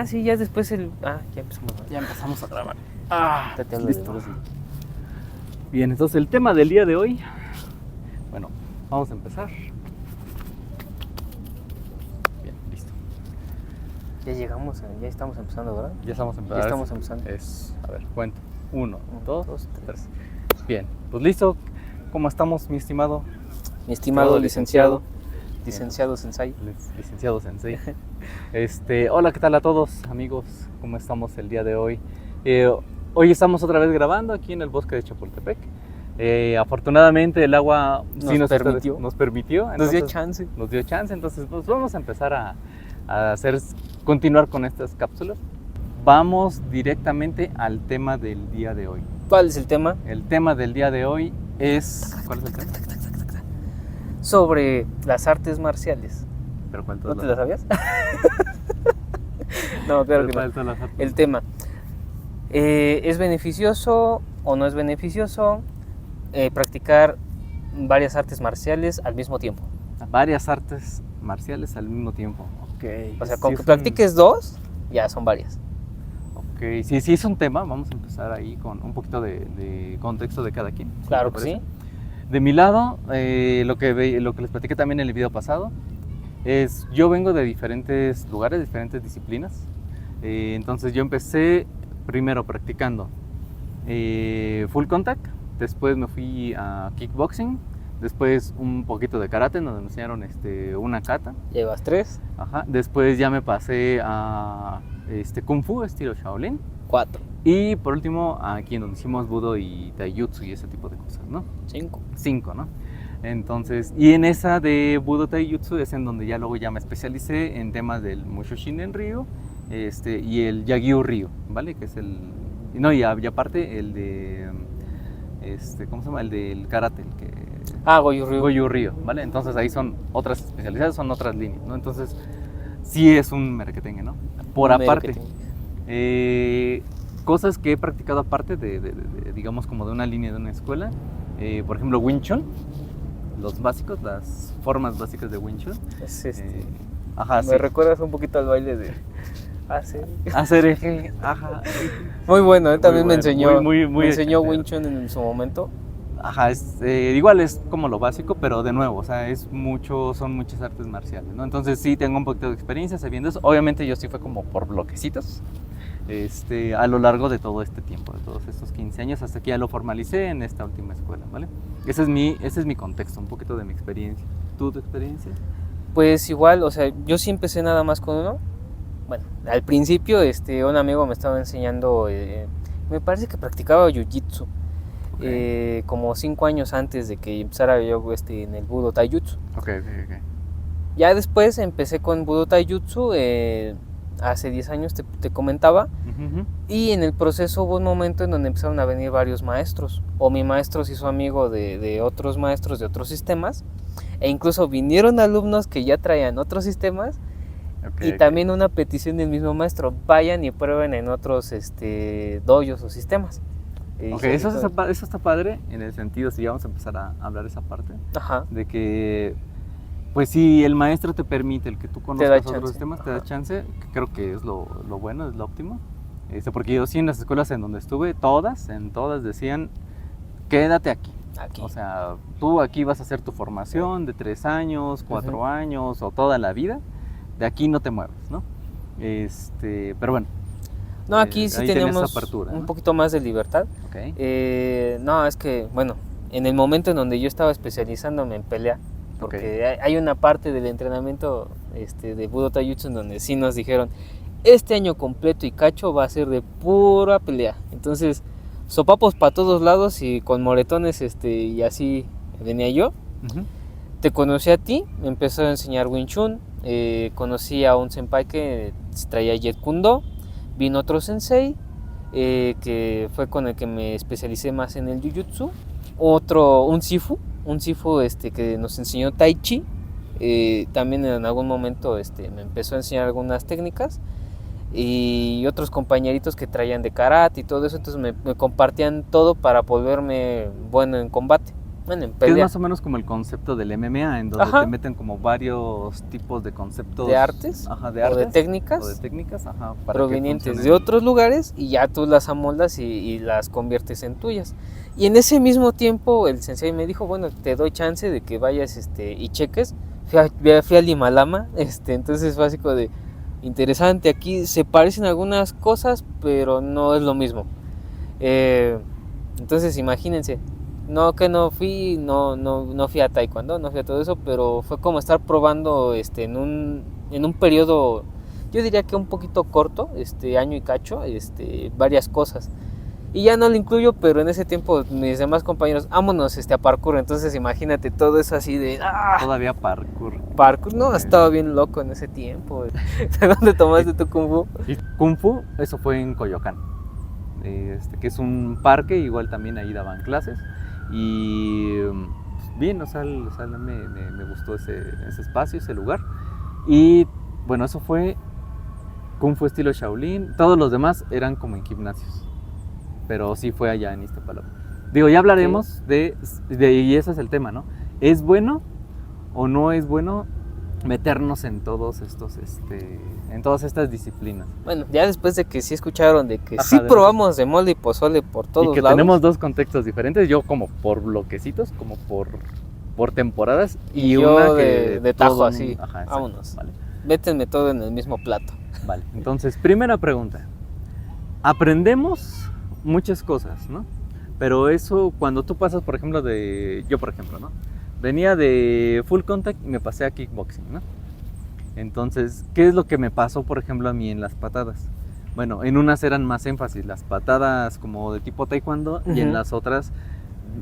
Sí, ya después ya empezamos. Ya empezamos a grabar. Listo. Bien, entonces el tema del día de hoy, bueno, vamos a empezar. Bien, listo. Ya llegamos, ya estamos empezando, ¿verdad? Ya estamos empezando. Ya estamos empezando. A ver, cuento. 1, 2, 3. Bien, pues listo. ¿Cómo estamos, mi estimado? Mi estimado licenciado Licenciado Sensei. Licenciado Sensei. Hola, ¿qué tal a todos, amigos? ¿Cómo estamos el día de hoy? Hoy estamos otra vez grabando aquí en el bosque de Chapultepec. Afortunadamente el agua nos permitió. Nos dio chance. Entonces pues vamos a empezar a continuar con estas cápsulas. Vamos directamente al tema del día de hoy. ¿Cuál es el tema? El tema del día de hoy es... ¿Cuál es el tema? Sobre las artes marciales. ¿Pero cuál ¿No te la sabías? No, claro que no. El tema. ¿Es beneficioso o no es beneficioso practicar varias artes marciales al mismo tiempo? Varias artes marciales al mismo tiempo. Ok. O sea, con que practiques dos, ya son varias. Ok, sí es un tema. Vamos a empezar ahí con un poquito de contexto de cada quien. Claro que sí. De mi lado, lo que les platiqué también en el video pasado, es yo vengo de diferentes lugares, diferentes disciplinas. Entonces yo empecé primero practicando full contact, después me fui a kickboxing, después un poquito de karate, donde me enseñaron una kata. Llevas 3. Ajá. Después ya me pasé a kung fu estilo Shaolin. 4. Y por último, aquí en donde hicimos budo y taijutsu y ese tipo de cosas, ¿no? 5, ¿no? Entonces, y en esa de budo taijutsu es en donde ya luego ya me especialicé en temas del Musho Shinen Ryu y el Yagyu Ryu, ¿vale? Que es el... No, y aparte el de... ¿cómo se llama? El del karate, el que... Goju Ryu. Goju Ryu, ¿vale? Entonces ahí son otras especialidades, son otras líneas, ¿no? Entonces, sí es un merequetengue, ¿no? Por aparte. Cosas que he practicado aparte digamos, como de una línea de una escuela. Por ejemplo, Wing Chun. Los básicos, las formas básicas de Wing Chun. Es Me recuerdas un poquito al baile de... Hacer eje, ajá. Muy bueno, también me enseñó. Me enseñó Wing Chun en su momento. Ajá, igual es como lo básico, pero de nuevo, o sea, son muchas artes marciales, ¿no? Entonces sí tengo un poquito de experiencia sabiendo eso. Obviamente yo sí fue como por bloquecitos, a lo largo de todo este tiempo, de todos estos 15 años, hasta que ya lo formalicé en esta última escuela, ¿vale? Ese es mi contexto, un poquito de mi experiencia. ¿Tú, tu experiencia? Pues igual, o sea, yo sí empecé nada más con uno. Bueno, al principio un amigo me estaba enseñando, me parece que practicaba jiu-jitsu. Okay. Como 5 años antes de que empezara yo en el budo taijutsu. Okay. Ya después empecé con budo taijutsu, hace 10 años te comentaba. Uh-huh. Y en el proceso hubo un momento en donde empezaron a venir varios maestros, o mi maestro se hizo amigo de otros maestros de otros sistemas, e incluso vinieron alumnos que ya traían otros sistemas. Y también una petición del mismo maestro: vayan y prueben en otros dojos o sistemas. Ok, eso está padre en el sentido, si vamos a empezar a hablar esa parte. Ajá. De que, pues si el maestro te permite el que tú conozcas otros sistemas, te da chance, que creo que es lo bueno, es lo óptimo. Porque yo sí en las escuelas en donde estuve, en todas decían, quédate aquí. O sea, tú aquí vas a hacer tu formación de 3 años, 4 años o toda la vida. De aquí no te mueves, ¿no? Pero bueno. No, aquí sí tenemos apertura, un poquito más de libertad. Okay. No, es que, bueno, en el momento en donde yo estaba especializándome en pelea, porque hay una parte del entrenamiento de Budo Taijutsu en donde sí nos dijeron, este año completo y cacho va a ser de pura pelea. Entonces, sopapos para todos lados y con moretones y así venía yo. Uh-huh. Te conocí a ti, me empezó a enseñar Wing Chun, conocí a un senpai que traía Jeet Kune Do, vino otro sensei que fue con el que me especialicé más en el Jiu-Jitsu, un sifu que nos enseñó Tai Chi, también en algún momento me empezó a enseñar algunas técnicas, y otros compañeritos que traían de karate y todo eso, entonces me compartían todo para volverme bueno en combate. Bueno, en Que pelea. es más o menos como el concepto del MMA, en donde te meten como varios tipos de conceptos. De artes. Ajá, de artes. O de técnicas. O de técnicas, ajá. Provenientes de otros lugares y ya tú las amoldas y las conviertes en tuyas. Y en ese mismo tiempo el sensei me dijo, bueno, te doy chance de que vayas y cheques. Fui a Limalama, entonces fue así como de interesante. Aquí se parecen algunas cosas, pero no es lo mismo. Entonces imagínense. No que no fui a taekwondo, no fui a todo eso, pero fue como estar probando en un periodo, yo diría que un poquito corto, año y cacho, varias cosas. Y ya no lo incluyo, pero en ese tiempo mis demás compañeros, vámonos a parkour, entonces imagínate todo eso así de... ¡ah! Todavía parkour. Parkour, no, estaba bien loco en ese tiempo. ¿De dónde tomaste tu Kung Fu? Kung Fu, eso fue en Coyoacán, que es un parque, igual también ahí daban clases. Y bien, o sea, me gustó ese espacio, ese lugar. Y bueno, eso fue Kung Fu estilo Shaolin. Todos los demás eran como en gimnasios, pero sí fue allá en Iztapalapa. Digo, ya hablaremos de y ese es el tema, ¿no? ¿Es bueno o no es bueno meternos en todos estos, en todas estas disciplinas? Bueno, ya después de que sí escucharon de que sí probamos de mole y pozole por todos lados. Y que tenemos dos contextos diferentes, yo como por bloquecitos, como por temporadas, y yo una que de tajo así, ajá, vámonos, vale. Métenme todo en el mismo plato. Vale, entonces, primera pregunta, aprendemos muchas cosas, ¿no? Pero eso, cuando tú pasas, por ejemplo, yo por ejemplo, ¿no? Venía de full contact y me pasé a kickboxing, ¿no? Entonces, ¿qué es lo que me pasó, por ejemplo, a mí en las patadas? Bueno, en unas eran más énfasis, las patadas como de tipo taekwondo, y en las otras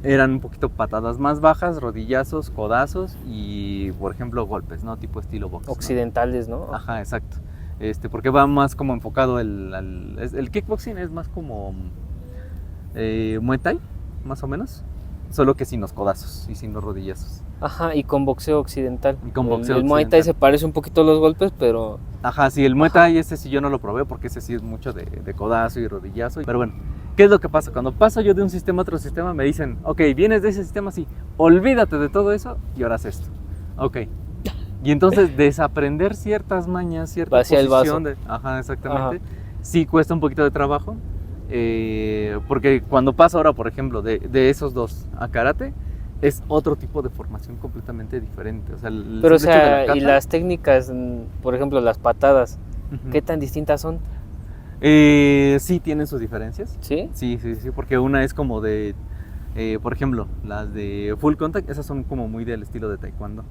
eran un poquito patadas más bajas, rodillazos, codazos y, por ejemplo, golpes, ¿no? Tipo estilo box. Occidentales, ¿no? Ajá, exacto. Porque va más como enfocado el kickboxing es más como Muay Thai, más o menos. Solo que sin los codazos y sin los rodillazos. Ajá, y con boxeo occidental. Y con boxeo el Muay Thai se parece un poquito a los golpes, pero... Ajá, sí, el Muay Thai sí yo no lo probé porque ese sí es mucho de codazo y rodillazo. Pero bueno, ¿qué es lo que pasa? Cuando paso yo de un sistema a otro sistema me dicen, ok, vienes de ese sistema, sí, olvídate de todo eso y ahora haz esto. Ok. Y entonces desaprender ciertas mañas, cierta Vacía posición el vaso. Ajá, exactamente. Ajá. Sí cuesta un poquito de trabajo. Porque cuando paso ahora, por ejemplo, de esos dos a karate, es otro tipo de formación completamente diferente. O sea, pero o sea, kata, y las técnicas, por ejemplo, las patadas, ¿qué tan distintas son? Sí tienen sus diferencias. ¿Sí? Sí, porque una es como de, por ejemplo, las de full contact, esas son como muy del estilo de taekwondo.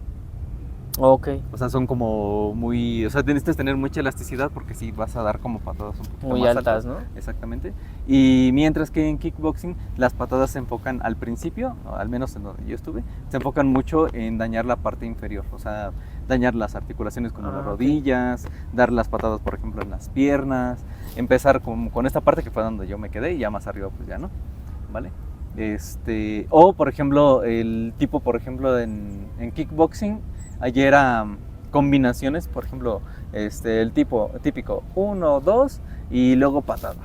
Ok. O sea, son como muy... O sea, necesitas tener mucha elasticidad porque sí vas a dar como patadas un poquito muy más altas, ¿no? Exactamente. Y mientras que en kickboxing las patadas se enfocan al principio, al menos en donde yo estuve, se enfocan mucho en dañar la parte inferior. O sea, dañar las articulaciones como las rodillas, dar las patadas, por ejemplo, en las piernas, empezar con esta parte que fue donde yo me quedé y ya más arriba pues ya no, ¿vale? O, por ejemplo, el tipo, por ejemplo, en kickboxing, ayer era combinaciones, por ejemplo, el típico 1, 2 y luego patada,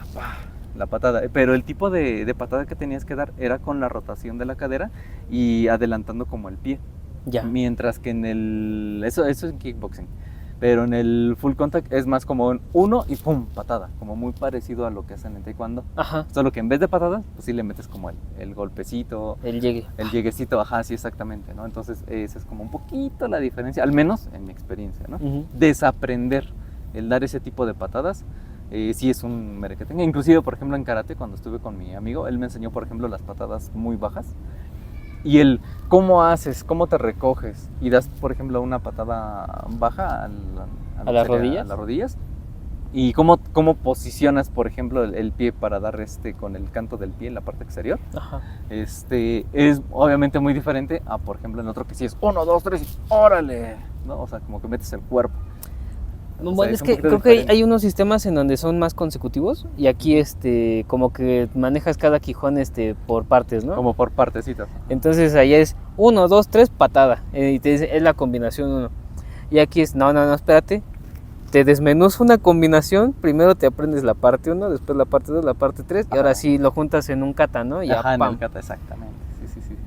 la patada, pero el tipo de patada que tenías que dar era con la rotación de la cadera y adelantando como el pie. Ya. Mientras que en eso es en kickboxing, pero en el full contact es más como un 1 y pum, patada, como muy parecido a lo que hacen en taekwondo. Ajá. Solo que en vez de patadas, pues sí le metes como el golpecito. El llegue. El lleguecito, ajá, sí, exactamente, ¿no? Entonces esa es como un poquito la diferencia, al menos en mi experiencia, ¿no? Desaprender el dar ese tipo de patadas, sí es un merequetengue. Inclusive, por ejemplo, en karate, cuando estuve con mi amigo, él me enseñó, por ejemplo, las patadas muy bajas. Y el cómo haces, cómo te recoges y das, por ejemplo, una patada baja a las rodillas. A las rodillas. Y cómo posicionas, por ejemplo, el pie para dar con el canto del pie en la parte exterior. Ajá. Es obviamente muy diferente a, por ejemplo, en otro que sí es 1, 2, 3 y órale, ¿no? O sea, como que metes el cuerpo. Bueno, o sea, es que creo que hay unos sistemas en donde son más consecutivos y aquí como que manejas cada quijón por partes, ¿no? Como por partecitas. Entonces allá es 1, 2, 3, patada y te dice, es la combinación 1. Y aquí es, no, espérate, te desmenuzo una combinación, primero te aprendes la parte 1, después la parte 2, la parte 3 y ahora sí lo juntas en un kata, ¿no? Y ajá, pam. en el kata, exactamente.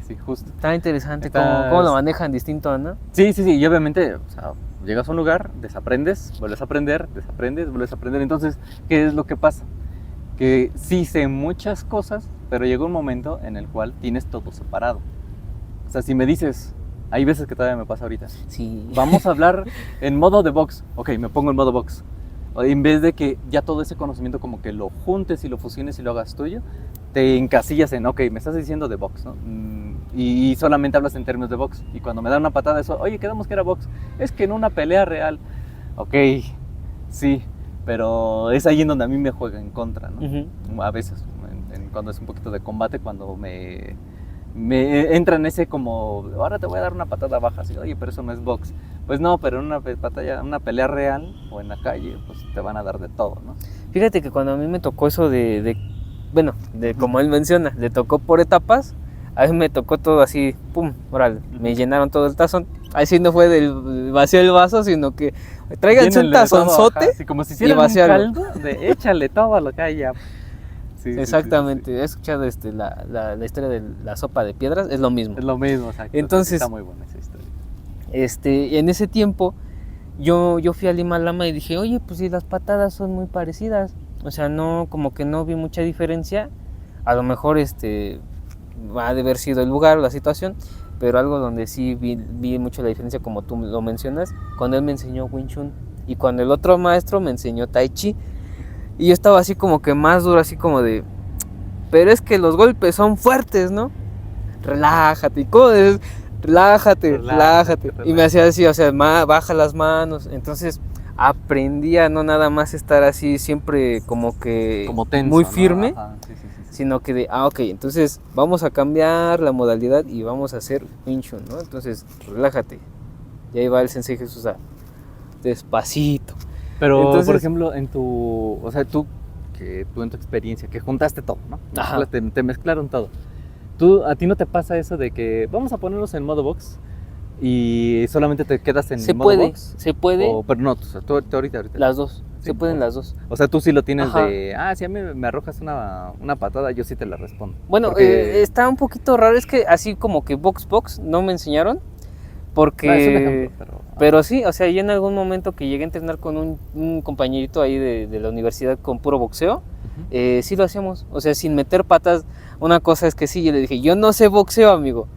Sí. sí, justo. Está interesante cómo lo manejan distinto, ¿no? Sí, y obviamente, o sea, llegas a un lugar, desaprendes, vuelves a aprender, desaprendes, vuelves a aprender. Entonces, ¿qué es lo que pasa? Que sí sé muchas cosas, pero llega un momento en el cual tienes todo separado. O sea, si me dices, hay veces que todavía me pasa ahorita. Sí. Vamos a hablar en modo de box. Ok, me pongo en modo box. En vez de que ya todo ese conocimiento como que lo juntes y lo fusiones y lo hagas tuyo, te encasillas en, ok, me estás diciendo de box, ¿no? Y solamente hablas en términos de box. Y cuando me dan una patada eso, oye, quedamos que era box. Es que en una pelea real, ok, sí, pero es ahí en donde a mí me juega en contra, ¿no? Uh-huh. A veces, cuando es un poquito de combate, cuando me entra en ese como, ahora te voy a dar una patada baja, así, oye, pero eso no es box. Pues no, pero en una pelea real o en la calle, pues te van a dar de todo, ¿no? Fíjate que cuando a mí me tocó eso de como él menciona, le tocó por etapas, a mí me tocó todo así, pum, órale, me llenaron todo el tazón. Así no fue del vacío el vaso, sino que tráiganse un tazonzote, así como si hicieran un caldo de échale todo a lo que hay ya. Sí, exactamente, sí. He escuchado la historia de la sopa de piedras, es lo mismo. Es lo mismo, exacto. Entonces, está muy buena esa historia. En ese tiempo, yo fui a Limalama y dije, oye, pues si las patadas son muy parecidas, o sea, no, como que no vi mucha diferencia, a lo mejor ha de haber sido el lugar, la situación, pero algo donde sí vi mucho la diferencia, como tú lo mencionas, cuando él me enseñó Wing Chun y cuando el otro maestro me enseñó Tai Chi. Y yo estaba así como que más duro, así como de, pero es que los golpes son fuertes, ¿no? Relájate, ¿y cómo es? Relájate. Y me hacía así, o sea, baja las manos. Entonces aprendí a no nada más estar así siempre como tenso, muy firme, ¿no? Ajá, sí. Sino que de, ok, entonces vamos a cambiar la modalidad y vamos a hacer Wing Chun, ¿no? Entonces, relájate. Y ahí va el Sensei Jesús despacito. Pero, entonces, por ejemplo, tú en tu experiencia, que juntaste todo, ¿no? Te mezclaron todo. ¿A ti no te pasa eso de que vamos a ponernos en modo box y solamente te quedas en modo box? Se puede. Pero no, tú ahorita. Las dos, sí, se pueden las dos. O sea, tú sí lo tienes de, si a mí me arrojas una patada, yo sí te la respondo. Bueno, porque está un poquito raro, es que así como que box no me enseñaron. Porque, es un ejemplo, pero sí, o sea, yo en algún momento que llegué a entrenar con un compañerito ahí de la universidad con puro boxeo, uh-huh. Sí lo hacíamos, o sea, sin meter patas. Una cosa es que sí, yo le dije, yo no sé boxeo, amigo,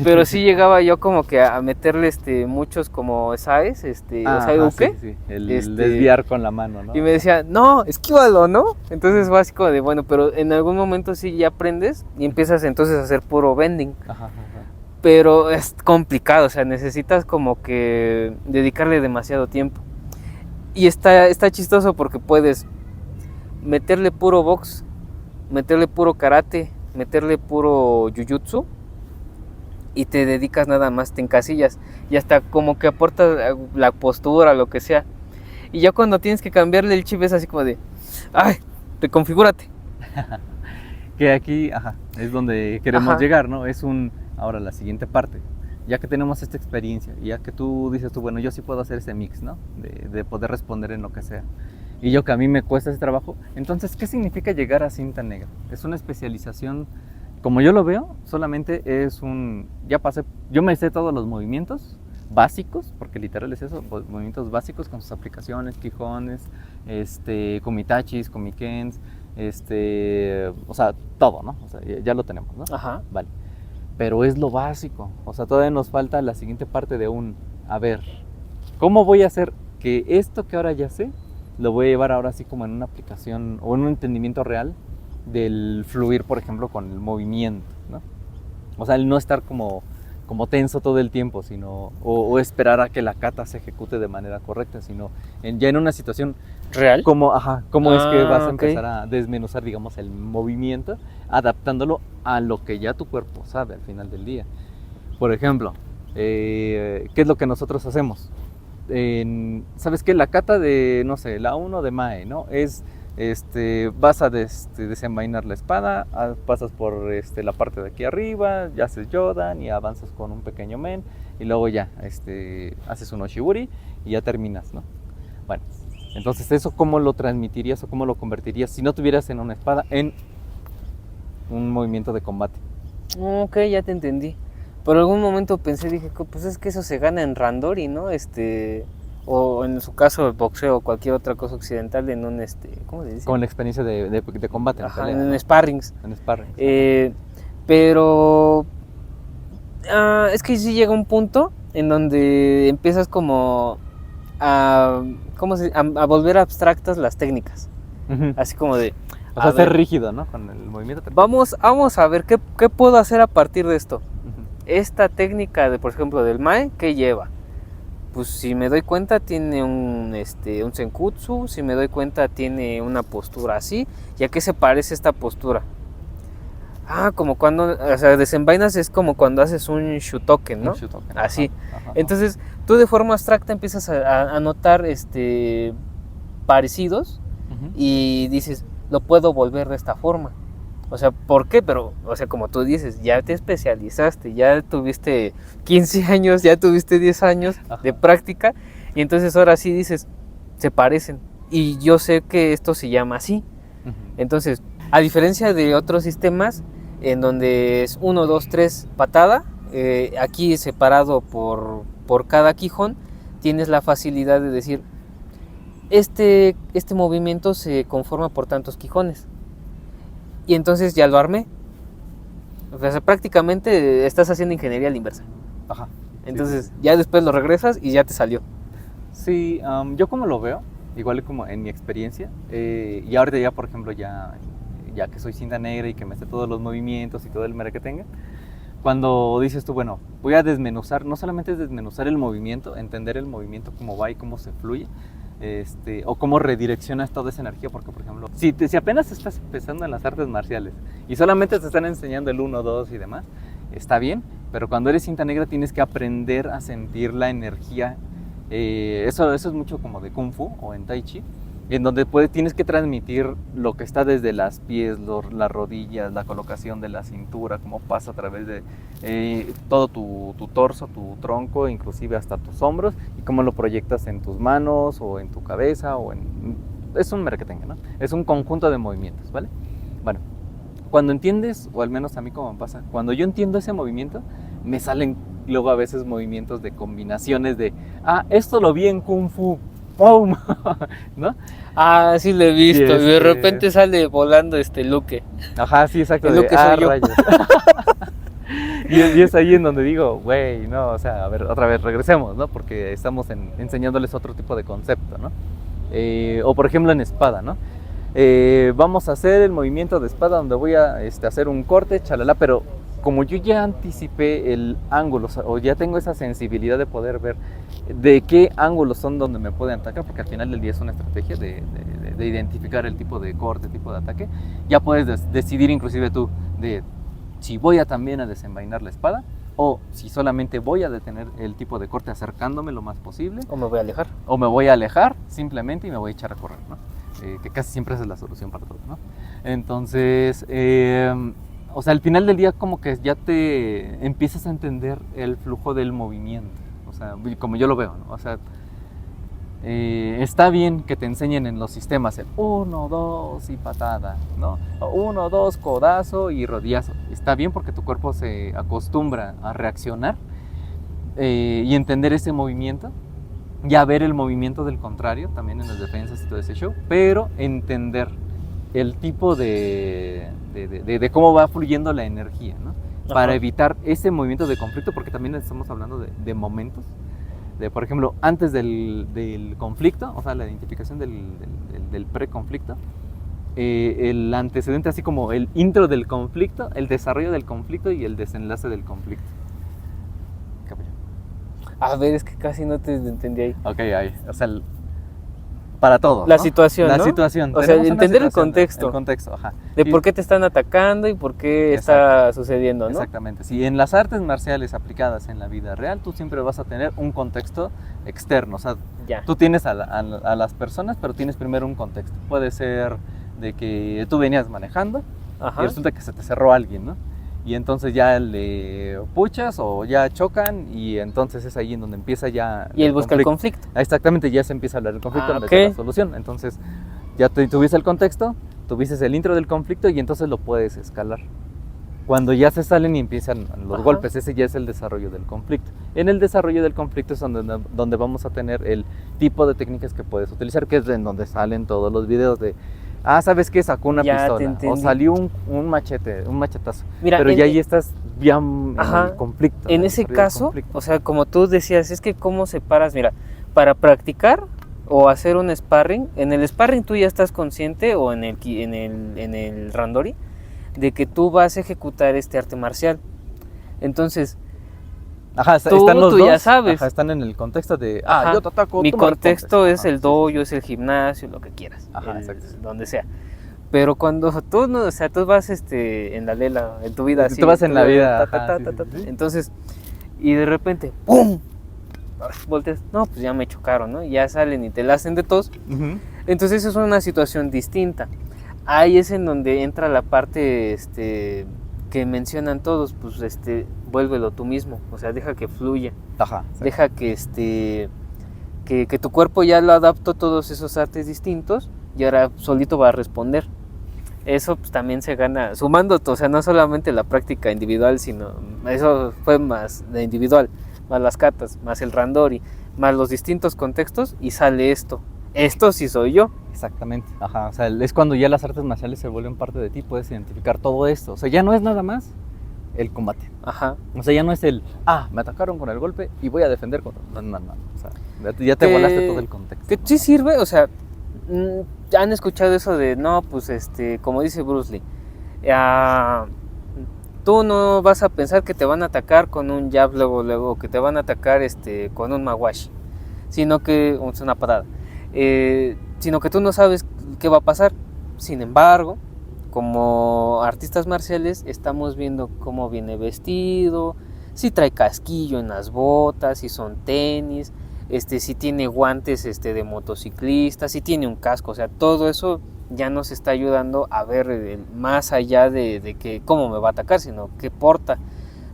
pero sí llegaba yo como que a meterle muchos como ¿sabes? ¿Qué? Sí. El desviar con la mano, ¿no? Y me decía, no, esquívalo, ¿no? Entonces fue así como de, bueno, pero en algún momento sí ya aprendes y empiezas entonces a hacer puro bending. Ajá. Pero es complicado, o sea, necesitas como que dedicarle demasiado tiempo. Y está chistoso porque puedes meterle puro box, meterle puro karate, meterle puro jiu-jitsu y te dedicas nada más, te encasillas y hasta como que aportas la postura, lo que sea. Y ya cuando tienes que cambiarle el chip es así como de, ¡ay! Reconfigúrate. Que aquí, es donde queremos llegar, ¿no? Ahora la siguiente parte, ya que tenemos esta experiencia, ya que tú dices bueno, yo sí puedo hacer ese mix, ¿no? De poder responder en lo que sea. Y yo que a mí me cuesta ese trabajo, entonces, ¿qué significa llegar a cinta negra? Es una especialización, como yo lo veo, solamente es yo me sé todos los movimientos básicos, porque literal es eso, movimientos básicos con sus aplicaciones, quijones, komitachis, komikens, o sea, todo, ¿no? O sea, ya lo tenemos, ¿no? Ajá. Vale. Pero es lo básico, o sea, todavía nos falta la siguiente parte de a ver, ¿cómo voy a hacer que esto que ahora ya sé, lo voy a llevar ahora así como en una aplicación o en un entendimiento real del fluir, por ejemplo, con el movimiento, ¿no? O sea, el no estar como tenso todo el tiempo, sino o esperar a que la kata se ejecute de manera correcta, sino ya en una situación real. ¿Cómo es que vas a empezar a desmenuzar, digamos, el movimiento, adaptándolo a lo que ya tu cuerpo sabe al final del día? Por ejemplo, ¿qué es lo que nosotros hacemos? ¿Sabes qué? La kata de, no sé, la 1 de Mae, ¿no? Es, vas a desenvainar la espada, pasas por la parte de aquí arriba, ya haces Yodan y avanzas con un pequeño men y luego ya haces un Oshiburi y ya terminas, ¿no? Bueno, entonces eso ¿cómo lo transmitirías o cómo lo convertirías si no tuvieras en una espada en un movimiento de combate? Ok, ya te entendí. Por algún momento pensé, dije, pues es que eso se gana en randori, ¿no? O en su caso el boxeo o cualquier otra cosa occidental en un, ¿cómo se dice? Con la experiencia de combate. Ajá, pelea, en sparrings. En sparrings. Pero es que sí llega un punto en donde empiezas como a volver abstractas las técnicas. Uh-huh. Así como de... O sea, ser rígido, ¿no? Con el movimiento. Vamos a ver qué puedo hacer a partir de esto. Uh-huh. Esta técnica, por ejemplo, del Mae, ¿qué lleva? Pues si me doy cuenta tiene un senkutsu, si me doy cuenta tiene una postura así. ¿Y a qué se parece esta postura? Como cuando, o sea, desenvainas es como cuando haces un shutoken, ¿no? Un shutoken, así. Ajá. Entonces, tú de forma abstracta empiezas a notar parecidos, uh-huh, y dices, lo puedo volver de esta forma. O sea, ¿por qué? Pero, o sea, como tú dices, ya te especializaste, ya tuviste 15 años, ya tuviste 10 años, ajá, de práctica, y entonces ahora sí dices, se parecen. Y yo sé que esto se llama así. Uh-huh. Entonces, a diferencia de otros sistemas, en donde es 1, 2, 3, patada, aquí separado por cada quijón, tienes la facilidad de decir, este movimiento se conforma por tantos quijones. Y entonces ya lo armé. O sea, prácticamente estás haciendo ingeniería a la inversa. Ajá. Entonces, sí, ya después lo regresas y ya te salió. Sí, yo como lo veo, igual como en mi experiencia, y ahorita ya, por ejemplo, ya que soy cinta negra y que me sé todos los movimientos y todo el mere que tenga, cuando dices tú, bueno, voy a desmenuzar, no solamente es desmenuzar el movimiento, entender el movimiento, cómo va y cómo se fluye, o cómo redireccionas toda esa energía, porque por ejemplo, si apenas estás empezando en las artes marciales y solamente te están enseñando el 1, 2 y demás, está bien, pero cuando eres cinta negra tienes que aprender a sentir la energía. Eso es mucho como de Kung Fu o en Tai Chi, en donde tienes que transmitir lo que está desde las pies, las rodillas, la colocación de la cintura, cómo pasa a través de todo tu torso, tu tronco, inclusive hasta tus hombros, y cómo lo proyectas en tus manos o en tu cabeza, es un merequetengue, ¿no? Es un conjunto de movimientos, ¿vale? Bueno, cuando entiendes, o al menos a mí como me pasa, cuando yo entiendo ese movimiento, me salen luego a veces movimientos de combinaciones de, esto lo vi en Kung Fu, ¡pum! ¿No? Sí lo he visto, y de repente sale volando Luke. Ajá, sí, exacto. El Luke soy yo. y es ahí en donde digo, güey, no, o sea, a ver, otra vez regresemos, ¿no? Porque estamos enseñándoles otro tipo de concepto, ¿no? O por ejemplo en espada, ¿no? Vamos a hacer el movimiento de espada donde voy a hacer un corte, chalala, pero como yo ya anticipé el ángulo, o ya tengo esa sensibilidad de poder ver de qué ángulos son donde me pueden atacar, porque al final del día es una estrategia de identificar el tipo de corte, tipo de ataque, ya puedes decidir inclusive tú de si voy también a desenvainar la espada, o si solamente voy a detener el tipo de corte acercándome lo más posible. O me voy a alejar. O me voy a alejar simplemente y me voy a echar a correr, ¿no? Que casi siempre esa es la solución para todo, ¿no? Entonces, o sea, al final del día como que ya te empiezas a entender el flujo del movimiento, o sea, como yo lo veo, ¿no? O sea, está bien que te enseñen en los sistemas el 1, 2 y patada, ¿no? 1, 2, codazo y rodillazo. Está bien porque tu cuerpo se acostumbra a reaccionar y entender ese movimiento, y a ver el movimiento del contrario también en las defensas y todo ese show, pero entender el tipo de cómo va fluyendo la energía, ¿no? Ajá. Para evitar ese movimiento de conflicto, porque también estamos hablando de momentos, por ejemplo, antes del conflicto, o sea, la identificación del preconflicto, el antecedente, así como el intro del conflicto, el desarrollo del conflicto y el desenlace del conflicto. A ver, es que casi no te entendí ahí. Ok, ahí, o sea, para todo, la ¿no? situación, La ¿no? situación. O sea, entender el contexto. El contexto, ajá. De por qué te están atacando y por qué está sucediendo, ¿no? Exactamente. Si en las artes marciales aplicadas en la vida real, tú siempre vas a tener un contexto externo. O sea, tú tienes a las personas, pero tienes primero un contexto. Puede ser de que tú venías manejando, ajá, y resulta que se te cerró alguien, ¿no? Y entonces ya le puchas o ya chocan, y entonces es ahí en donde empieza ya... Y él busca el conflicto. Exactamente, ya se empieza a hablar del conflicto en vez de la solución. Entonces ya tuviste el contexto, tuviste el intro del conflicto y entonces lo puedes escalar. Cuando ya se salen y empiezan los golpes, ese ya es el desarrollo del conflicto. En el desarrollo del conflicto es donde vamos a tener el tipo de técnicas que puedes utilizar, que es en donde salen todos los videos de, ¿sabes qué? Sacó una pistola, o salió un machetazo. Mira, pero ya ahí estás ya en el conflicto. En ese caso, o sea, como tú decías, es que cómo separas, mira, para practicar o hacer un sparring, en el sparring tú ya estás consciente, o en el randori, de que tú vas a ejecutar este arte marcial. Entonces, tú ya sabes. Están en el contexto de, yo te ataco. Mi contexto es el dojo, es el gimnasio, lo que quieras, donde sea. Pero cuando tú no, o sea, tú vas en la lela, en tu vida así. Tú vas en la vida. Entonces, y de repente, ¡pum! Volteas, no, pues ya me chocaron, ¿no? Ya salen y te la hacen de tos. Entonces, eso es una situación distinta. Ahí es en donde entra la parte que mencionan todos, pues vuélvelo tú mismo, o sea, deja que fluya. Deja que que tu cuerpo ya lo adaptó a todos esos artes distintos y ahora solito va a responder. Eso pues también se gana sumando, o sea, no solamente la práctica individual, sino eso fue más de individual, más las katas, más el randori, más los distintos contextos y sale esto. Esto sí soy yo. Exactamente, o sea, es cuando ya las artes marciales se vuelven parte de ti, puedes identificar todo esto, o sea, ya no es nada más el combate, o sea, ya no es me atacaron con el golpe y voy a defender con... No, o sea, ya te volaste todo el contexto. Que sí sirve, o sea, han escuchado eso de, no, pues como dice Bruce Lee, tú no vas a pensar que te van a atacar con un jab luego, que te van a atacar con un mawashi, sino que es una patada. Sino que tú no sabes qué va a pasar. Sin embargo, como artistas marciales estamos viendo cómo viene vestido, si trae casquillo en las botas, si son tenis, si tiene guantes de motociclista, si tiene un casco, o sea, todo eso ya nos está ayudando a ver más allá de que cómo me va a atacar, sino qué porta.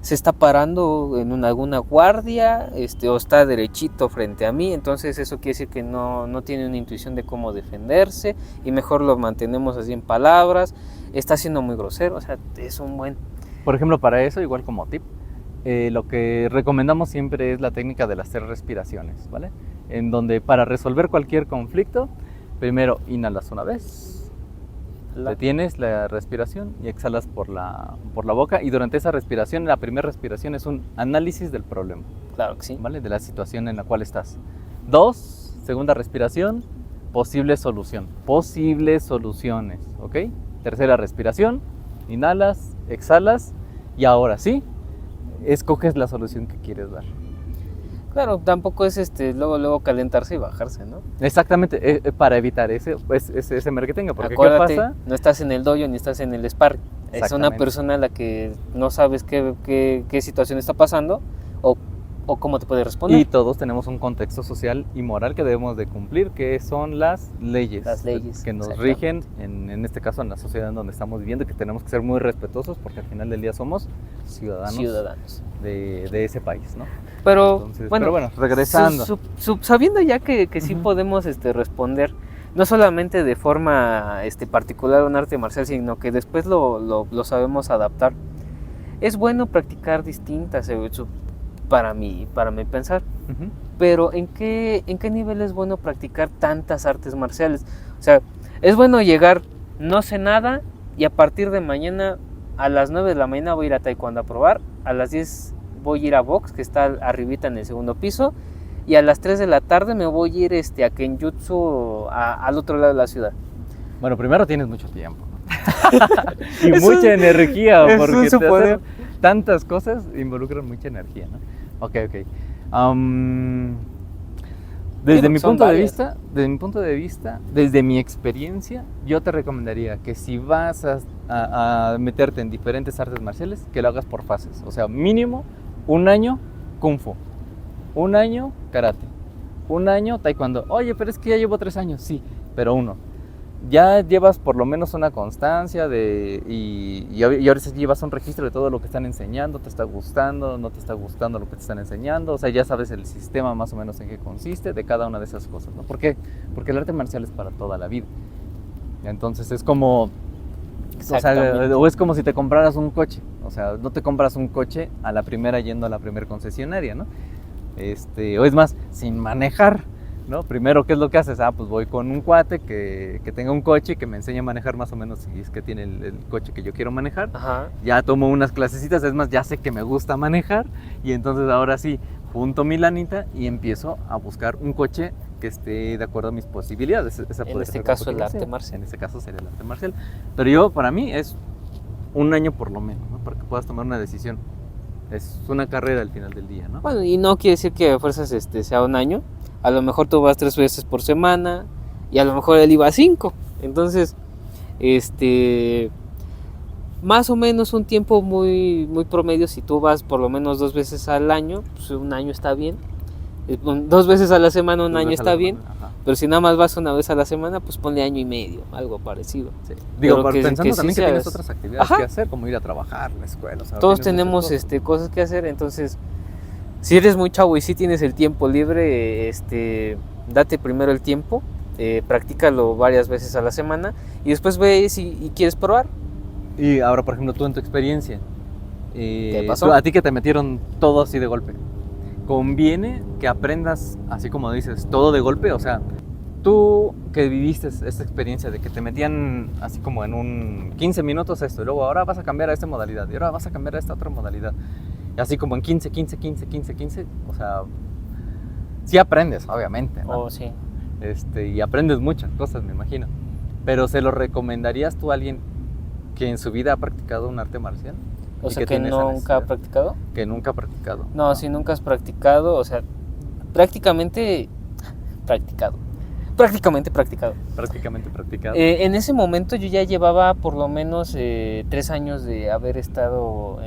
Se está parando en alguna guardia o está derechito frente a mí, entonces eso quiere decir que no tiene una intuición de cómo defenderse y mejor lo mantenemos así en palabras, está siendo muy grosero, o sea, es un buen... Por ejemplo, para eso, igual como tip, lo que recomendamos siempre es la técnica de las 3 respiraciones, ¿vale? En donde para resolver cualquier conflicto, primero inhalas una vez, detienes la respiración y exhalas por la boca, y durante esa respiración, la primera respiración es un análisis del problema. Claro que sí. ¿Vale? De la situación en la cual estás. 2, segunda respiración, posible solución. Posibles soluciones, ¿ok? Tercera respiración, inhalas, exhalas y ahora sí, escoges la solución que quieres dar. Claro, tampoco es luego calentarse y bajarse, ¿no? Exactamente, para evitar ese merquetengue, porque acuérdate, ¿qué pasa? No estás en el dojo ni estás en el sparring. Es una persona a la que no sabes qué situación está pasando o cómo te puede responder. Y todos tenemos un contexto social y moral que debemos de cumplir, que son las leyes. Las leyes que nos rigen, en este caso en la sociedad en donde estamos viviendo, que tenemos que ser muy respetuosos porque al final del día somos ciudadanos. De ese país, ¿no? Pero, entonces, bueno, regresando. Sabiendo ya que sí podemos responder, no solamente de forma particular un arte marcial, sino que después lo sabemos adaptar. Es bueno practicar distintas, para mí pensar. Pero ¿en qué nivel es bueno practicar tantas artes marciales? O sea, es bueno llegar, no sé nada, y a partir de mañana a las 9 de la mañana voy a ir a taekwondo a probar, a las 10 voy a ir a box, que está arribita en el segundo piso, y a las 3 de la tarde me voy a ir a kenjutsu al otro lado de la ciudad. Bueno, primero tienes mucho tiempo y mucha energía, porque hacer tantas cosas involucran mucha energía, ¿no? Ok. Desde mi punto de vista, desde mi experiencia, yo te recomendaría que si vas a meterte en diferentes artes marciales, que lo hagas por fases. O sea, mínimo 1 año Kung Fu, 1 año Karate, 1 año Taekwondo. Oye, pero es que ya llevo 3 años, sí, pero 1. Ya llevas por lo menos una constancia y ahora sí llevas un registro de todo lo que están enseñando, te está gustando, no te está gustando lo que te están enseñando, o sea, ya sabes el sistema más o menos en qué consiste de cada una de esas cosas, ¿no? ¿Por qué? Porque el arte marcial es para toda la vida. Entonces es como O sea, o es como si te compraras un coche. O sea, no te compras un coche a la primera yendo a la primera concesionaria, ¿no? O es más, sin manejar, ¿no? Primero, ¿qué es lo que haces? Pues voy con un cuate que tenga un coche y que me enseñe a manejar más o menos si es que tiene el coche que yo quiero manejar. Ajá. Ya tomo unas clasecitas, es más, ya sé que me gusta manejar y entonces ahora sí, junto mi lanita y empiezo a buscar un coche que esté de acuerdo a mis posibilidades. En este caso el arte marcial. En este caso sería el arte marcial. Pero para mí es un año por lo menos, ¿no? Para que puedas tomar una decisión. Es una carrera al final del día, ¿no? Bueno, y no quiere decir que a fuerzas sea un año. A lo mejor tú vas 3 veces por semana y a lo mejor él iba 5. Entonces, más o menos un tiempo muy, muy promedio. Si tú vas por lo menos 2 veces al año, pues un año está bien. 2 veces a la semana un año está bien. Pero si nada más vas una vez a la semana, pues ponle año y medio, algo parecido. Sí. Digo, pensando también que tienes otras actividades que hacer, como ir a trabajar, la escuela. O sea, todos tenemos cosas que hacer, entonces si eres muy chavo y si tienes el tiempo libre, date primero el tiempo, practícalo varias veces a la semana y después ve si quieres probar. Y ahora, por ejemplo, tú en tu experiencia, ¿qué pasó? A ti que te metieron todo así de golpe, ¿conviene que aprendas así como dices, todo de golpe? O sea, tú que viviste esta experiencia de que te metían así como en un 15 minutos esto, y luego ahora vas a cambiar a esta modalidad, y ahora vas a cambiar a esta otra modalidad, y así como en 15, o sea, sí aprendes, obviamente, ¿no? Oh, sí. Y aprendes muchas cosas, me imagino. Pero ¿se lo recomendarías tú a alguien que en su vida ha practicado un arte marcial? O sea, que nunca ha practicado. Que nunca ha practicado. No, si nunca has practicado, o sea, prácticamente practicado. En ese momento yo ya llevaba por lo menos 3 años de haber estado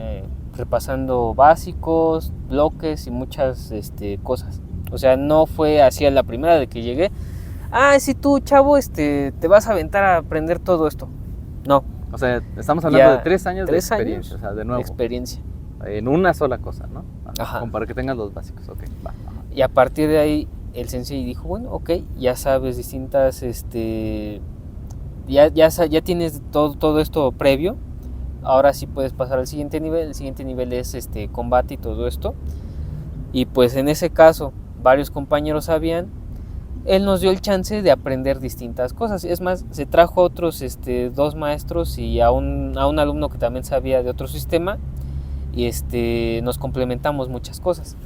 repasando básicos, bloques y muchas cosas. O sea, no fue así a la primera de que llegué. Si tú, chavo, te vas a aventar a aprender todo esto. No. O sea, estamos hablando de 3 años de experiencia, o sea, de nuevo. Experiencia. En una sola cosa, ¿no? Ajá. Como para que tengas los básicos, ok, va. Ajá. Y a partir de ahí, el sensei dijo, bueno, ok, ya sabes distintas, ya tienes todo esto previo, ahora sí puedes pasar al siguiente nivel. El siguiente nivel es combate y todo esto. Y pues en ese caso, varios compañeros sabían. Él nos dio el chance de aprender distintas cosas. Es más, se trajo otros 2 maestros y a un alumno que también sabía de otro sistema. Y nos complementamos muchas cosas.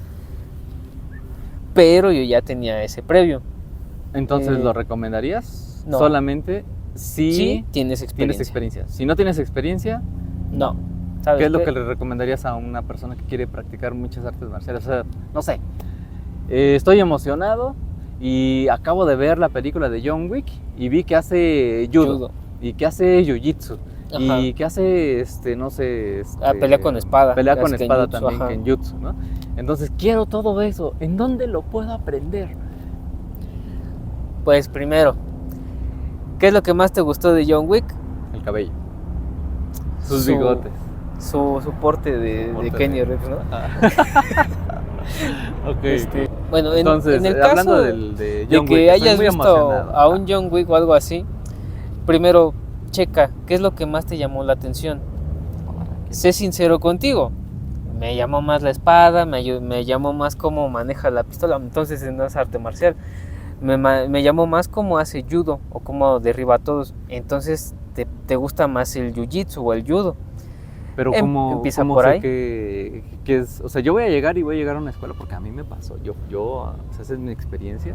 Pero yo ya tenía ese previo. Entonces, ¿lo recomendarías? No. Solamente si tienes experiencia. Si no tienes experiencia, no. ¿Qué es lo que le recomendarías a una persona que quiere practicar muchas artes marciales? O sea, no sé, estoy emocionado y acabo de ver la película de John Wick y vi que hace judo. Y que hace jiu-jitsu. Ajá. Y que hace, no sé... pelea con espada. Pelea con espada también, kenjutsu, ¿no? Entonces, quiero todo eso. ¿En dónde lo puedo aprender? Pues primero, ¿qué es lo que más te gustó de John Wick? El cabello. Sus bigotes. Su porte de Kenny Reeves, ¿no? Ok. Bueno, entonces, en el caso hablando de John Wick, que hayas visto a un John Wick o algo así, primero checa qué es lo que más te llamó la atención. Sé sincero contigo. Me llamó más la espada, me llamó más cómo maneja la pistola. Entonces no es arte marcial. Me llamó más cómo hace judo o cómo derriba a todos. Entonces te gusta más el jiu-jitsu o el judo. Pero empieza ¿cómo por sé ahí? Que es, o sea, yo voy a llegar a una escuela porque a mí me pasó. O sea, esa es mi experiencia.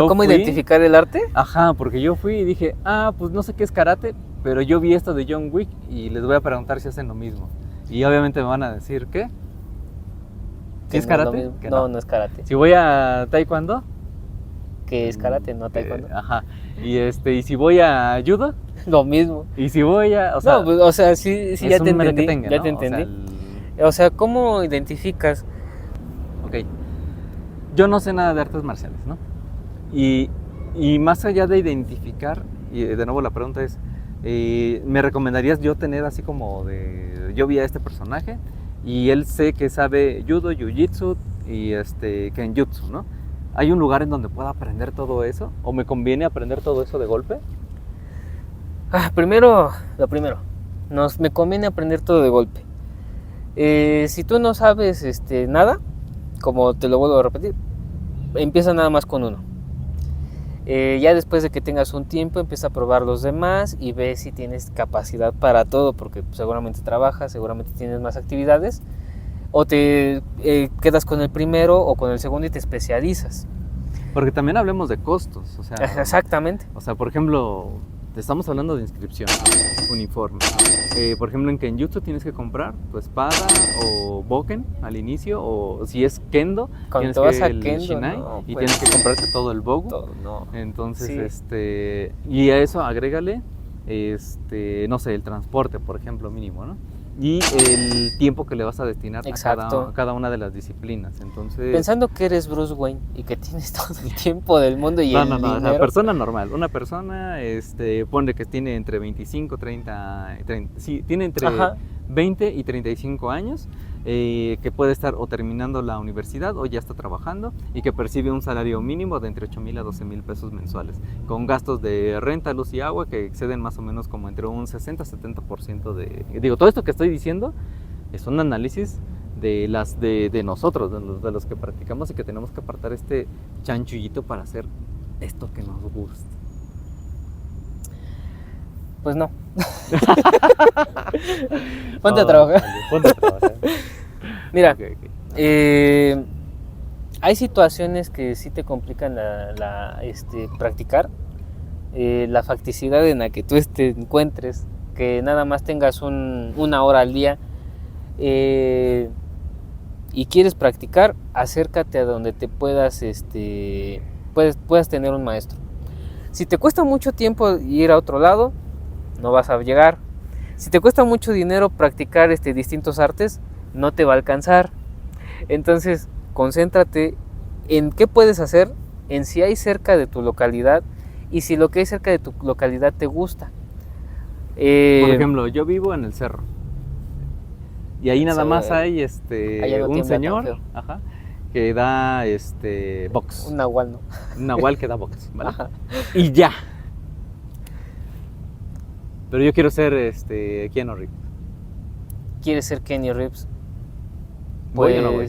¿Cómo identificar el arte? Ajá, porque yo fui y dije, pues no sé qué es karate, pero yo vi esto de John Wick y les voy a preguntar si hacen lo mismo. Y obviamente me van a decir, ¿qué? ¿Sí es karate? No es karate. Si voy a taekwondo, que es karate, no taekwondo. Ajá. Y si voy a judo, lo mismo. Y si voy a, sí ya te entendí. Ya te entendí. O sea, ¿cómo identificas? Ok. Yo no sé nada de artes marciales, ¿no? Y más allá de identificar, y de nuevo la pregunta es, ¿me recomendarías yo tener así como yo vi a este personaje y él sé que sabe judo, jiu-jitsu y kenjutsu, ¿no? ¿Hay un lugar en donde pueda aprender todo eso? ¿O me conviene aprender todo eso de golpe? Lo primero, me conviene aprender todo de golpe. Si tú no sabes nada, como te lo vuelvo a repetir, empieza nada más con uno. Ya después de que tengas un tiempo, empieza a probar los demás y ve si tienes capacidad para todo, porque seguramente trabajas, seguramente tienes más actividades, o te quedas con el primero o con el segundo y te especializas. Porque también hablemos de costos, o sea... Exactamente. O sea, por ejemplo, estamos hablando de inscripción, uniforme. Por ejemplo, en Kenjutsu tienes que comprar tu espada o boken al inicio, o si es kendo, cuando tienes te vas que a kendo, shinai, no, y pues, tienes que comprarte todo el bogu. Todo, no. Entonces, sí. Y a eso agrégale, no sé, el transporte, por ejemplo, mínimo, ¿no? Y el tiempo que le vas a destinar a cada una de las disciplinas. Entonces, pensando que eres Bruce Wayne y que tienes todo el tiempo del mundo y el dinero. O sea, persona normal. Una persona, pone que tiene entre 25, 30, sí, tiene entre 20 y 35 años, que puede estar o terminando la universidad o ya está trabajando y que percibe un salario mínimo de entre 8,000 a 12,000 pesos mensuales, con gastos de renta, luz y agua que exceden más o menos como entre un 60-70% de... Digo, todo esto que estoy diciendo es un análisis de nosotros, de los que practicamos y que tenemos que apartar este chanchullito para hacer esto que nos gusta. Pues no. Ponte a trabajar. Ponte a trabajar. Mira, hay situaciones que sí te complican practicar. La facticidad en la que tú te encuentres, que nada más tengas una hora al día y quieres practicar, acércate a donde te puedas tener un maestro. Si te cuesta mucho tiempo ir a otro lado, no vas a llegar. Si te cuesta mucho dinero practicar distintos artes, no te va a alcanzar. Entonces, concéntrate en qué puedes hacer, en si hay cerca de tu localidad y si lo que hay cerca de tu localidad te gusta. Por ejemplo, yo vivo en el cerro y ahí nada más hay un señor que da box. Un nahual, ¿no? Un nahual que da box, ¿vale? Y ya. Pero yo quiero ser Keanu Reeves. ¿Quieres ser Keanu Reeves? ¿Voy o no voy?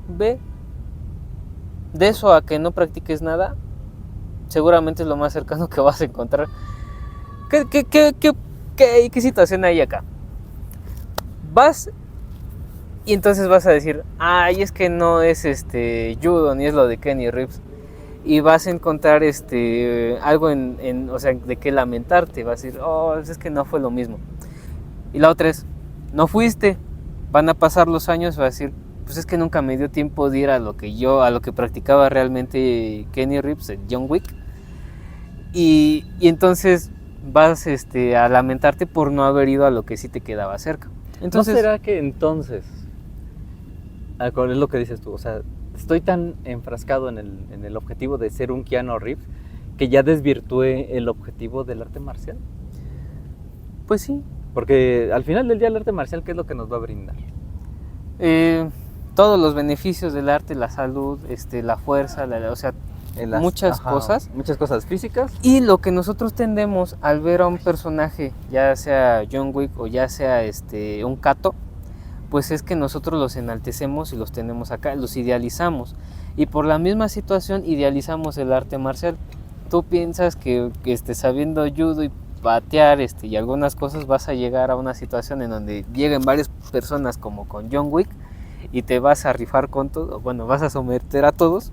Ve. De eso a que no practiques nada, seguramente es lo más cercano que vas a encontrar. ¿Qué situación hay acá? Vas y entonces vas a decir, ay, es que no es judo ni es lo de Keanu Reeves. Y vas a encontrar algo o sea, de qué lamentarte. Vas a decir, oh, es que no fue lo mismo. Y la otra es, no fuiste. Van a pasar los años, vas a decir, pues es que nunca me dio tiempo de ir a lo que practicaba realmente Keanu Reeves, John Wick. Y entonces vas a lamentarte por no haber ido a lo que sí te quedaba cerca. Entonces, ¿no será que entonces, es lo que dices tú, o sea, estoy tan enfrascado en el objetivo de ser un Keanu Reeves que ya desvirtué el objetivo del arte marcial? Pues sí. Porque al final del día el arte marcial, ¿qué es lo que nos va a brindar? Todos los beneficios del arte, la salud, la fuerza, o sea, muchas cosas. Muchas cosas físicas. Y lo que nosotros tendemos al ver a un personaje, ya sea John Wick o ya sea un Kato, pues es que nosotros los enaltecemos y los tenemos acá, los idealizamos. Y por la misma situación idealizamos el arte marcial. Tú piensas que sabiendo judo y patear y algunas cosas vas a llegar a una situación en donde lleguen varias personas como con John Wick y te vas a rifar con todo, bueno, vas a someter a todos.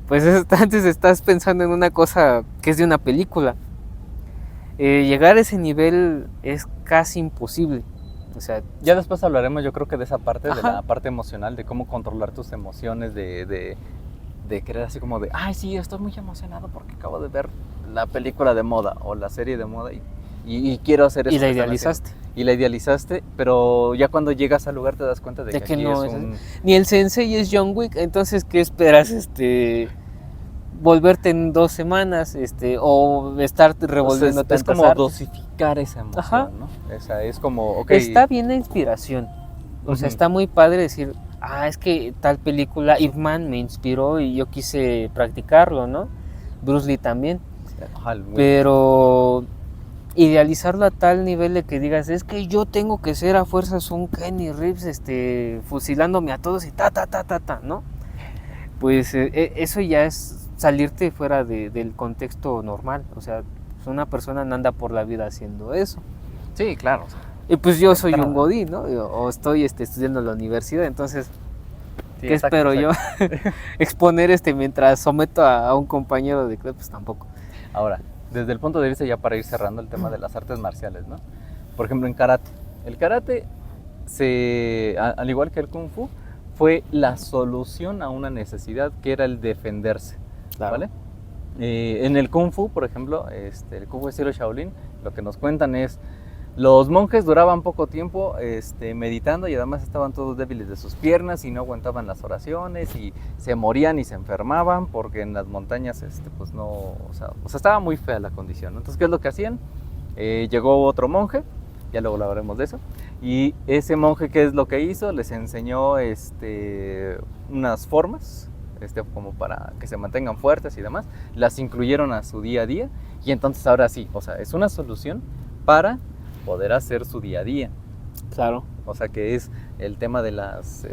Pues antes estás pensando en una cosa que es de una película. Llegar a ese nivel es casi imposible. O sea, ya después hablaremos, yo creo que de esa parte, de la parte emocional, de cómo controlar tus emociones, de querer así como de, ay, sí, estoy muy emocionado porque acabo de ver la película de moda o la serie de moda y quiero hacer eso. Y la idealizaste. Y la idealizaste, pero ya cuando llegas al lugar te das cuenta de que no es ni el sensei es John Wick, entonces ¿qué esperas? Volverte en 2 semanas o estar revolviendo tantas es como artes. Dosificar esa emoción, ¿no? Esa es como, okay. Está bien la inspiración, o sea, está muy padre decir, es que tal película, Ip Man me inspiró y yo quise practicarlo, ¿no? Bruce Lee también. Pero idealizarlo a tal nivel de que digas, es que yo tengo que ser a fuerzas un Kenny Reeves fusilándome a todos y ta, ¿no? Pues eso ya es salirte fuera del contexto normal. O sea, una persona no anda por la vida haciendo eso. Sí, claro. Y pues yo soy un godín, ¿no? O estoy estudiando en la universidad, entonces, sí, ¿qué espero yo? Exponer mientras someto a un compañero de club, pues tampoco. Ahora, desde el punto de vista ya para ir cerrando el tema de las artes marciales, ¿no? Por ejemplo, en karate. El karate, al igual que el kung fu, fue la solución a una necesidad que era el defenderse, claro. ¿Vale? En el kung fu, por ejemplo, el kung fu estilo Shaolin, lo que nos cuentan es, los monjes duraban poco tiempo meditando y además estaban todos débiles de sus piernas y no aguantaban las oraciones y se morían y se enfermaban porque en las montañas pues no, o sea, estaba muy fea la condición, ¿no? Entonces, ¿qué es lo que hacían? Llegó otro monje, ya luego hablaremos de eso, y ese monje, ¿qué es lo que hizo? Les enseñó unas formas como para que se mantengan fuertes y demás, las incluyeron a su día a día y entonces ahora sí, o sea, es una solución para poder hacer su día a día. Claro. O sea, que es el tema de las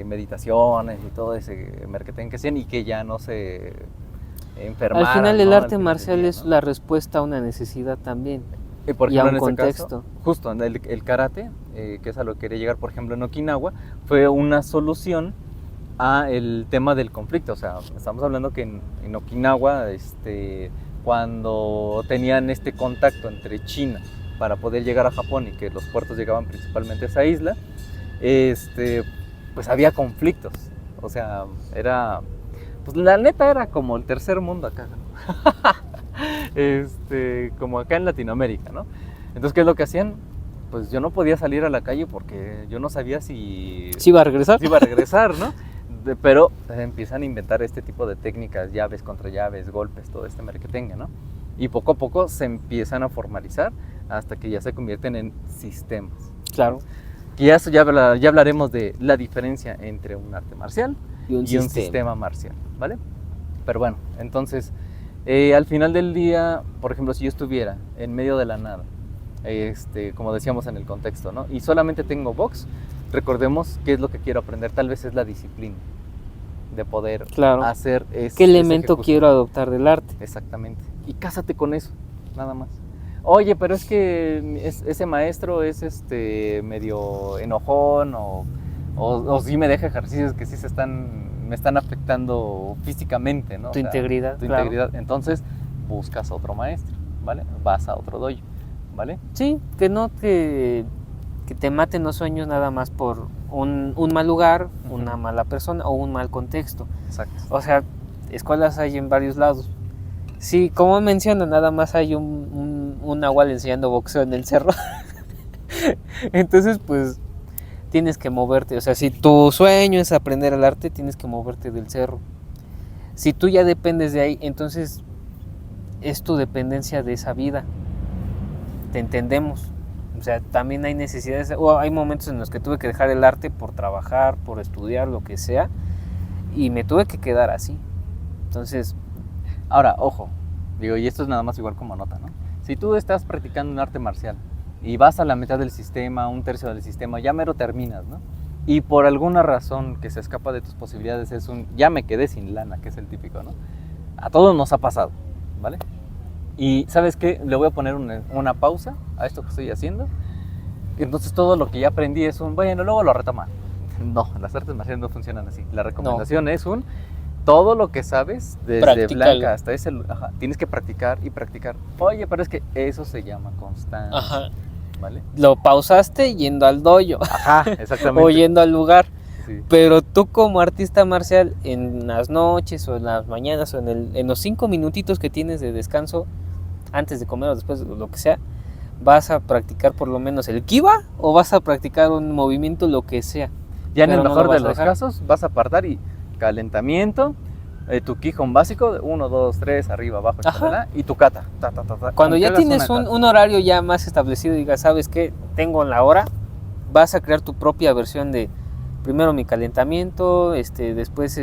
meditaciones y todo ese marketing que hacían y que ya no se enfermaran. Al final el arte marcial es la respuesta a una necesidad también. Por ejemplo, y a un en contexto. Caso, justo el karate, que es a lo que quería llegar, por ejemplo, en Okinawa, fue una solución a el tema del conflicto. O sea, estamos hablando que en Okinawa, cuando tenían contacto entre China para poder llegar a Japón y que los puertos llegaban principalmente a esa isla, pues había conflictos. O sea, pues la neta era como el tercer mundo acá, como acá en Latinoamérica, ¿no? Entonces, ¿qué es lo que hacían? Pues yo no podía salir a la calle porque yo no sabía si iba a regresar. Si iba a regresar, ¿no? Pero empiezan a inventar este tipo de técnicas, llaves contra llaves, golpes, todo marketing, ¿no? Y poco a poco se empiezan a formalizar hasta que ya se convierten en sistemas. Claro. Y ya hablaremos de la diferencia entre un arte marcial y un sistema marcial, ¿vale? Pero bueno, entonces, al final del día, por ejemplo, si yo estuviera en medio de la nada, como decíamos en el contexto, ¿no? Y solamente tengo box, recordemos qué es lo que quiero aprender, tal vez es la disciplina de poder hacer ¿qué elemento quiero adoptar del arte? Exactamente. Y cásate con eso, nada más. Oye, pero es que ese maestro es medio enojón o sí me deja ejercicios que sí me están afectando físicamente, ¿no? Tu integridad. Tu integridad. Entonces, buscas a otro maestro, ¿vale? Vas a otro dojo, ¿vale? Sí, que no que te maten los sueños nada más por un mal lugar, una mala persona o un mal contexto. Exacto. O sea, escuelas hay en varios lados. Sí, como menciono, nada más hay un nahual enseñando boxeo en el cerro. Entonces, pues, tienes que moverte. O sea, si tu sueño es aprender el arte, tienes que moverte del cerro. Si tú ya dependes de ahí, entonces es tu dependencia de esa vida. Te entendemos. O sea, también hay necesidades, o hay momentos en los que tuve que dejar el arte por trabajar, por estudiar, lo que sea, y me tuve que quedar así. Entonces, ahora, ojo, digo, y esto es nada más igual como nota, ¿no? Si tú estás practicando un arte marcial y vas a la mitad del sistema, un tercio del sistema, ya mero terminas, ¿no? Y por alguna razón que se escapa de tus posibilidades ya me quedé sin lana, que es el típico, ¿no? A todos nos ha pasado, ¿vale? Y ¿sabes qué? Le voy a poner una pausa a esto que estoy haciendo. Entonces todo lo que ya aprendí es bueno, luego lo retoma. No, las artes marciales no funcionan así. La recomendación es todo lo que sabes, desde blanca hasta tienes que practicar y practicar. Oye, pero es que eso se llama constancia. Ajá. ¿Vale? Lo pausaste yendo al dojo. Ajá, exactamente. O yendo al lugar. Sí. Pero tú como artista marcial, en las noches o en las mañanas o en los 5 minutitos que tienes de descanso, antes de comer o después, lo que sea, vas a practicar por lo menos el kiba o vas a practicar un movimiento, lo que sea. Ya en el mejor de los casos vas a apartar y calentamiento, tu Kihon básico, 1, 2, 3, arriba, abajo, y tu kata. Cuando ya tienes un horario ya más establecido y digas, ¿sabes qué? Tengo la hora, vas a crear tu propia versión de primero mi calentamiento, después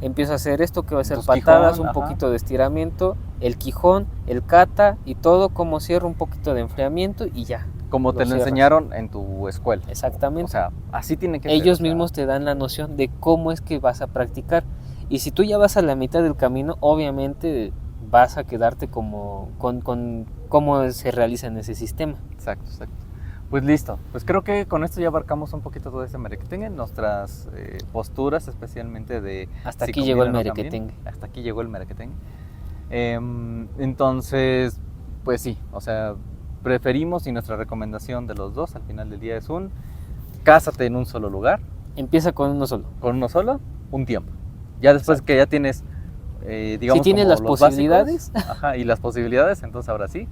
empiezo a hacer esto que va a ser patadas, un poquito de estiramiento el Quijón, el Cata y todo, como cierra un poquito de enfriamiento y ya. Como te lo enseñaron en tu escuela. Exactamente. O sea, así tiene que ser. Ellos mismos te dan la noción de cómo es que vas a practicar. Y si tú ya vas a la mitad del camino, obviamente vas a quedarte como con cómo se realiza en ese sistema. Exacto. Pues listo. Pues creo que con esto ya abarcamos un poquito todo ese merequetengue, nuestras posturas, especialmente de... Hasta aquí llegó el merequetengue. Hasta aquí llegó el merequetengue. Entonces, pues sí, o sea, preferimos y nuestra recomendación de los dos al final del día es cásate en un solo lugar. Empieza con uno solo. Con uno solo, un tiempo. Ya después que ya tienes, digamos, si tienes las posibilidades. Básicos, y las posibilidades, entonces ahora sí,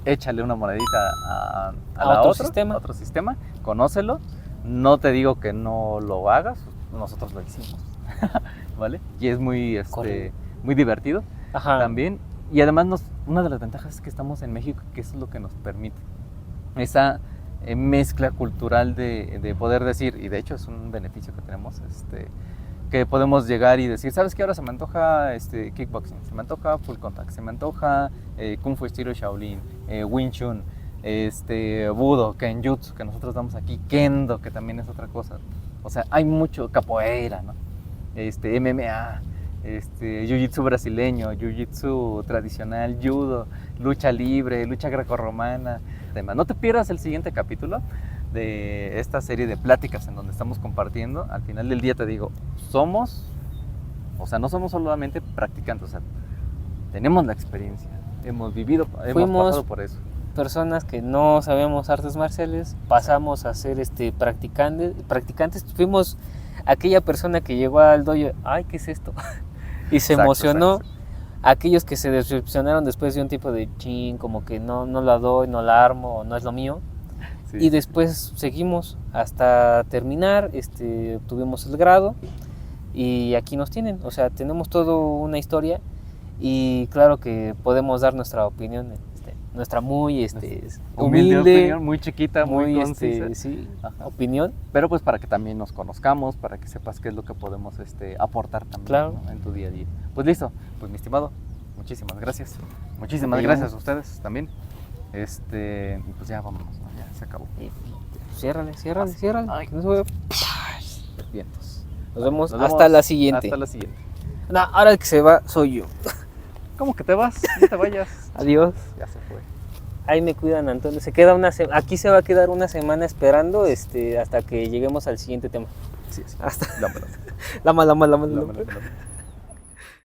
échale una monedita a otro sistema, conócelo. No te digo que no lo hagas, nosotros lo hicimos, ¿vale? Y es muy divertido. Ajá. También. Y además una de las ventajas es que estamos en México, que eso es lo que nos permite esa mezcla cultural de poder decir, y de hecho es un beneficio que tenemos, que podemos llegar y decir, ¿sabes qué? Ahora se me antoja kickboxing, se me antoja full contact, se me antoja Kung Fu estilo Shaolin, Wing Chun, Budo, Kenjutsu, que nosotros damos aquí, Kendo, que también es otra cosa. O sea, hay mucho, capoeira, ¿no? MMA, Jiu-Jitsu brasileño, Jiu-Jitsu tradicional, Judo, lucha libre, lucha grecorromana. No te pierdas el siguiente capítulo de esta serie de pláticas en donde estamos compartiendo. Al final del día te digo, no somos solamente practicantes, o sea, tenemos la experiencia, hemos pasado por eso. Personas que no sabemos artes marciales, pasamos a ser practicantes, fuimos aquella persona que llegó al dojo, ay, ¿qué es esto? Y se emocionó. Exacto. Aquellos que se decepcionaron después de un tipo de como que no la doy, no la armo, no es lo mío. Sí, y después seguimos hasta terminar, obtuvimos el grado y aquí nos tienen. O sea, tenemos toda una historia y claro que podemos dar nuestra opinión, nuestra muy humilde opinión, muy chiquita, muy concisa. Opinión. Pero pues para que también nos conozcamos, para que sepas qué es lo que podemos aportar también, claro, ¿no? En tu día a día. Pues listo, pues mi estimado, muchísimas gracias. Muchísimas gracias a ustedes también. Pues ya vámonos, ¿no? Ya se acabó. Ciérrale. Ay. Vientos. Nos vemos hasta la siguiente. No, ahora el que se va soy yo. ¿Cómo que te vas? No te vayas. Adiós. Ya se fue. Ahí me cuidan, Antonio. Aquí se va a quedar una semana esperando hasta que lleguemos al siguiente tema. Sí. Hasta. Lama. Lama.